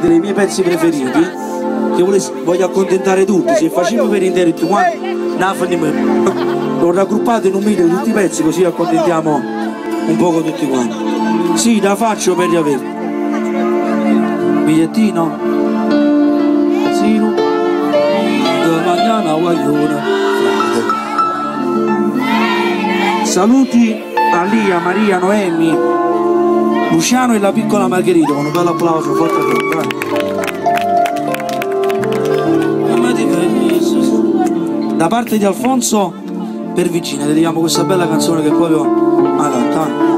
mettere i miei pezzi preferiti, che voglio accontentare tutti. Se facciamo per intero tutti quanti, l'ho raggruppato in un video tutti i pezzi, così accontentiamo un poco tutti quanti. Sì, la faccio per riavere. Bigliettino? Zino? Mañana guaglione. Saluti a Lia, Maria, Noemi, Luciano e la piccola Margherita, con un bel applauso forte da parte di Alfonso per Virginia. Dedichiamo questa bella canzone che proprio adatta.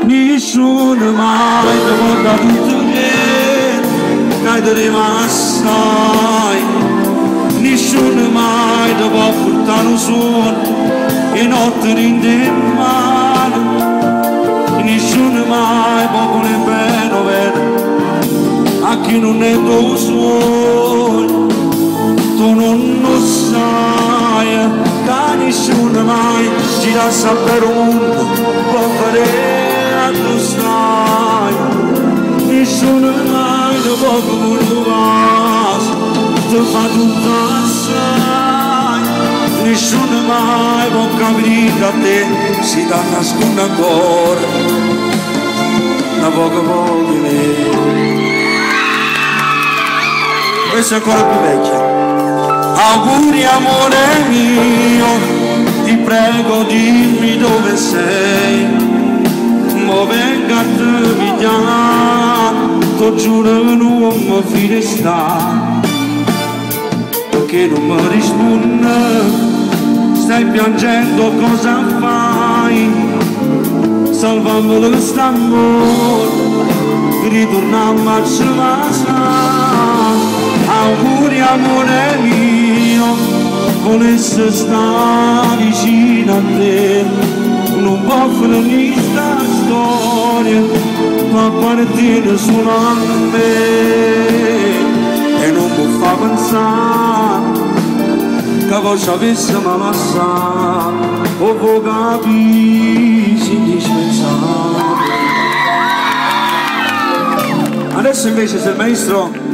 Nessuno mai ti porta tutto che ti rimasta, nessuno mai ti può portare un suono e notte rinde male, nessuno mai può volere bene vedere a chi non è tuo sogno. Tu non lo sai che nessuno mai gira a sapere un mondo può fare a tu stai, nessuno mai ti può volere, ti fa tutto assai, nessuno mai può capire da te, si dà nasconde ancora da poco questa è ancora più vecchia. Auguri amore mio, ti prego dimmi dove sei, mo venga a te pigliare, ti giuro che non mi fide sta, perché non mi risponde, stai piangendo cosa fai, salvamolo quest'amore, ritorniamo a casa. Auguri amore mio, volesse stare vicino a te, non può finire sta storia, ma appartiene solo a me e non può far pensare che voi ci avesse malassa o voi capisci indispensabile. Adesso invece se il maestro